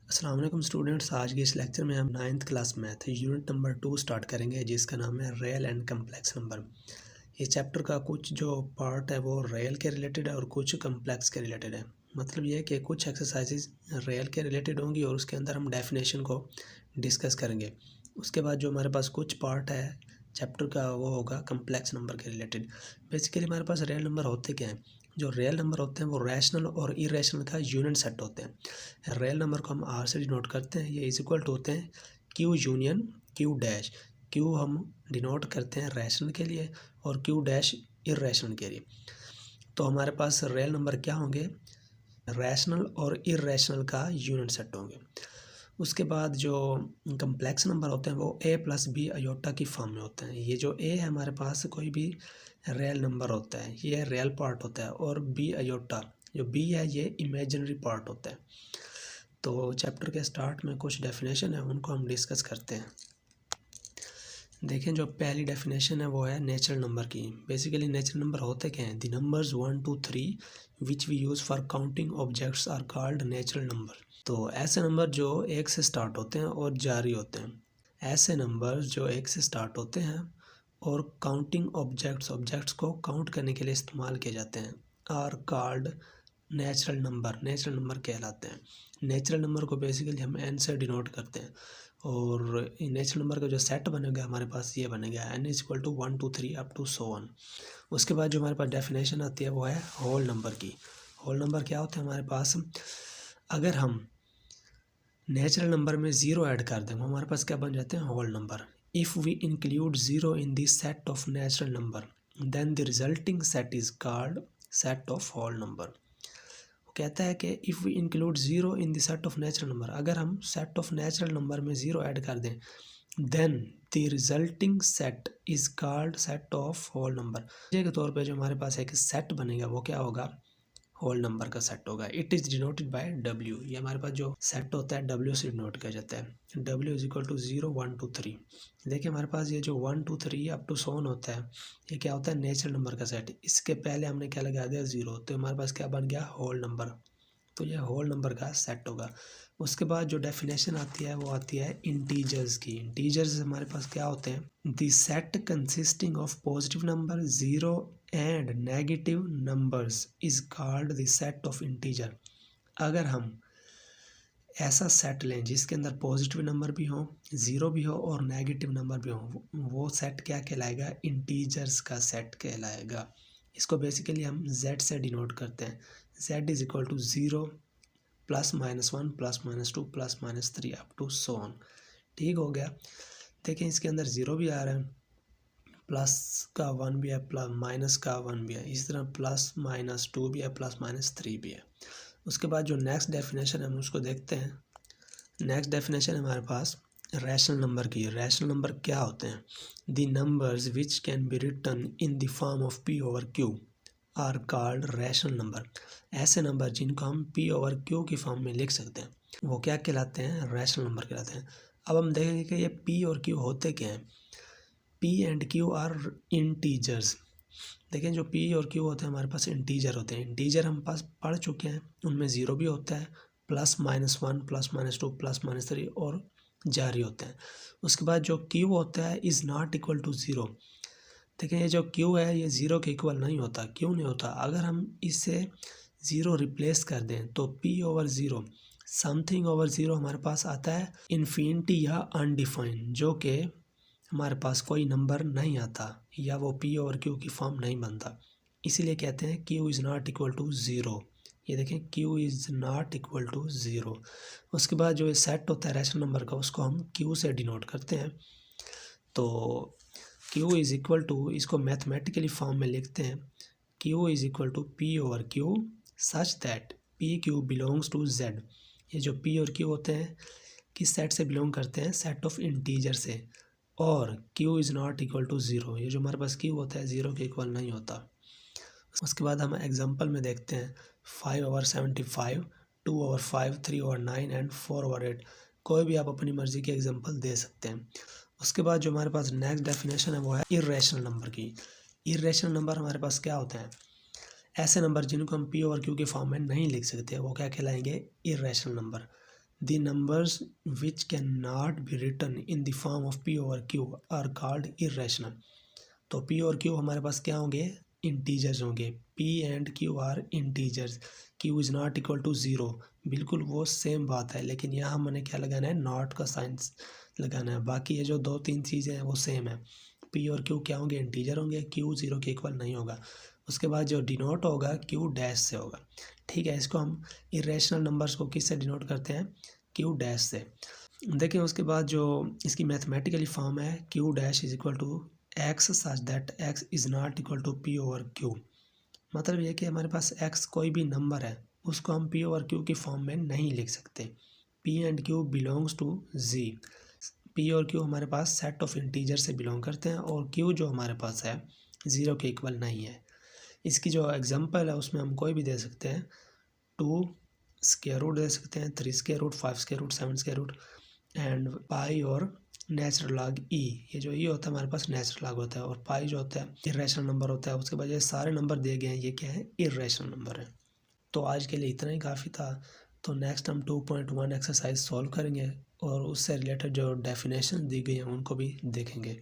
अस्सलाम वालेकुम स्टूडेंट्स। आज के इस लेक्चर में हम 9th class math unit number 2 start करेंगे, जिसका नाम है रियल एंड कम्प्लेक्स नंबर। इस चैप्टर का कुछ जो पार्ट है वो रियल के रिलेटेड है और कुछ कम्प्लेक्स के रिलेटेड है। मतलब ये है कि कुछ एक्सरसाइजेज रियल के रिलेटेड होंगी और उसके अंदर हम डेफिनेशन को डिस्कस करेंगे। उसके बाद जो हमारे पास कुछ पार्ट है चैप्टर का वो होगा कम्प्लेक्स नंबर के रिलेटेड। बेसिकली हमारे पास रियल नंबर होते क्या हैं? जो रियल नंबर होते हैं वो रैशनल और इरेशनल का यूनियन सेट होते हैं। रियल नंबर को हम आर से डिनोट करते हैं। ये इज इक्वल टू होते हैं Q union Q dash. Q हम डिनोट करते हैं रैशनल के लिए और क्यू डैश इरेशनल के लिए। तो हमारे पास रियल नंबर क्या होंगे? रैशनल और इरेशनल का यूनियन सेट होंगे। उसके बाद जो कम्प्लेक्स नंबर होते हैं वो ए प्लस बी अयोटा की फॉर्म में होते हैं। ये जो ए है हमारे पास कोई भी रियल नंबर होता है, ये रियल पार्ट होता है, और बी अयोटा जो बी है ये इमेजिनरी पार्ट होता है। तो चैप्टर के स्टार्ट में कुछ डेफिनेशन है उनको हम डिस्कस करते हैं। देखें, जो पहली डेफिनेशन है वो है नेचुरल नंबर की। बेसिकली नेचुरल नंबर होते क्या हैं? The numbers 1 2 3 which we use for counting objects are called natural number. तो ऐसे नंबर जो एक से स्टार्ट होते हैं और जारी होते हैं, ऐसे नंबर जो एक से स्टार्ट होते हैं और काउंटिंग ऑब्जेक्ट्स को काउंट करने के लिए इस्तेमाल किए जाते हैं, आर कॉल्ड नेचुरल नंबर कहलाते हैं। नेचुरल नंबर को बेसिकली हम एन से डिनोट करते हैं और नेचुरल नंबर का जो सेट बनेगा हमारे पास ये बनेगा N is equal to 1 2 3 up to so on. उसके बाद जो हमारे पास डेफिनेशन आती है वो है होल नंबर की। होल नंबर क्या होता है हमारे पास? अगर हम नेचुरल नंबर में ज़ीरो ऐड कर दें हमारे पास क्या बन जाते हैं? Whole number. If we include zero in this set of natural number then the resulting set is called set of whole number. कहता है कि if we include zero in the set of natural number, अगर हम set of natural number में zero add कर दें then the resulting set is called set of whole number. के तौर पे जो हमारे पास एक सेट बनेगा वो क्या होगा? होल नंबर का सेट होगा। It is denoted by W. ये हमारे पास जो सेट होता है डब्ल्यू से डिनोट किया जाता है। W is equal to 0 1 2 3। देखिए हमारे पास ये जो 1 2 3 अप टू सोन होता है ये क्या होता है? नेचुरल नंबर का सेट। इसके पहले हमने क्या लगा दिया? 0। तो हमारे पास क्या बन गया? Whole number. तो ये होल नंबर का सेट होगा। उसके बाद जो डेफिनेशन आती है वो आती है इंटीजर्स की। इंटीजर्स हमारे पास क्या होते हैं? The set consisting of positive number 0 and negative numbers is called the set of integer. अगर हम ऐसा सेट लें जिसके अंदर पॉजिटिव नंबर भी हो, ज़ीरो भी हो और नेगेटिव नंबर भी हो, वो सेट क्या कहलाएगा? इंटीजर्स का सेट कहलाएगा। इसको बेसिकली हम z से डिनोट करते हैं। z is equal to 0 plus minus 1 plus minus 2 plus minus 3 up to so on. ठीक हो गया। देखें इसके अंदर 0 भी आ रहा है, प्लस का 1 भी है, प्लस माइनस का 1 भी है, इसी तरह प्लस माइनस 2 भी है, प्लस माइनस 3 भी है। उसके बाद जो नेक्स्ट डेफिनेशन है हम उसको देखते हैं। नेक्स्ट डेफिनेशन है हमारे पास रैशनल नंबर की। रैशनल नंबर क्या होते हैं? The numbers which can be written in the form of p over q are called rational number. ऐसे नंबर जिनको हम p ओवर q की फॉर्म में लिख सकते हैं वो क्या कहलाते हैं? रैशनल नंबर कहलाते हैं। अब हम देखेंगे कि ये p और q होते क्या हैं। p and q are integers. देखें जो p और q होते हैं हमारे पास इंटीजर होते हैं। इंटीजर हम पास पढ़ चुके हैं, उनमें ज़ीरो भी होता है, plus minus 1 plus minus 2 plus minus 3 और जारी होते हैं। उसके बाद जो q होता है इज़ नॉट इक्वल टू 0। देखें ये जो q है ये ज़ीरो के इक्वल नहीं होता। क्यों नहीं होता? अगर हम इससे ज़ीरो रिप्लेस कर दें तो p over zero something over zero हमारे पास आता है इन्फिनिटी या अनडिफाइंड, जो कि हमारे पास कोई नंबर नहीं आता या वो p ओवर q की फॉर्म नहीं बनता। इसीलिए कहते हैं q is not equal to 0। ये देखें q is not equal to 0। उसके बाद जो सेट होता है रैशनल नंबर का उसको हम q से डिनोट करते हैं। तो q इज़ इक्वल टू, इसको मैथमेटिकली फॉर्म में लिखते हैं, q is equal to p over q such that p q belongs to z। ये जो p और q होते हैं किस सेट से बिलोंग करते हैं? सेट ऑफ इंटीजर से। और q is not equal to 0। ये जो हमारे पास q होता है 0 के इक्वल नहीं होता। उसके बाद हम एग्जांपल में देखते हैं 5 over 75, 2 over 5, 3 over 9 and 4 over 8। कोई भी आप अपनी मर्ज़ी के एग्जांपल दे सकते हैं। उसके बाद जो हमारे पास नेक्स्ट डेफिनेशन है वो है इर्रेशनल नंबर की। इर्रेशनल नंबर हमारे पास क्या होते हैं? ऐसे नंबर जिनको हम p ओवर q के फॉर्म में नहीं लिख सकते वो क्या कहलाएंगे? Irrational number. The numbers which can not be written in the form of P over Q are called irrational. तो पी और क्यू हमारे पास क्या होंगे, इंटीजर्स होंगे। P and Q are integers, Q is not equal to zero, बिल्कुल वो same बात है, लेकिन यहाँ हमने क्या लगाना है, नॉट का साइंस लगाना है। बाकी ये जो दो तीन चीज़ें हैं वो सेम है। पी और क्यू क्या होंगे, इंटीजर होंगे, क्यू ज़ीरो के इक्वल नहीं होगा। उसके बाद जो डिनोट होगा क्यू डैश से होगा, ठीक है। इसको हम इरेशनल नंबर्स को किससे डिनोट करते हैं, क्यू डैश से। देखिए उसके बाद जो इसकी मैथमेटिकली फॉर्म है, q dash is equal to x such that x is not equal to p over q. मतलब ये कि हमारे पास एक्स कोई भी नंबर है उसको हम पी ओवर क्यू की फॉर्म में नहीं लिख सकते। P and q belongs to g. P और क्यू हमारे पास सेट ऑफ इंटीजर से बिलोंग करते हैं और क्यू जो हमारे पास है ज़ीरो के इक्वल नहीं है। इसकी जो एग्जांपल है उसमें हम कोई भी दे सकते हैं, 2 स्क्वायर रूट दे सकते हैं, 3 square root, 5 square root, 7 square root and pi और नेचुरल लॉग ई। ये जो ई होता है हमारे पास नेचुरल लॉग होता है, और पाई जो होता है इरेशनल नंबर होता है। उसके बाद ये सारे नंबर दिए गए हैं, ये क्या है, इरेशनल नंबर है। तो आज के लिए इतना ही काफ़ी था। तो नेक्स्ट हम 2.1 एक्सरसाइज सॉल्व करेंगे और उससे रिलेटेड जो डेफिनेशन दी गई हैं उनको भी देखेंगे।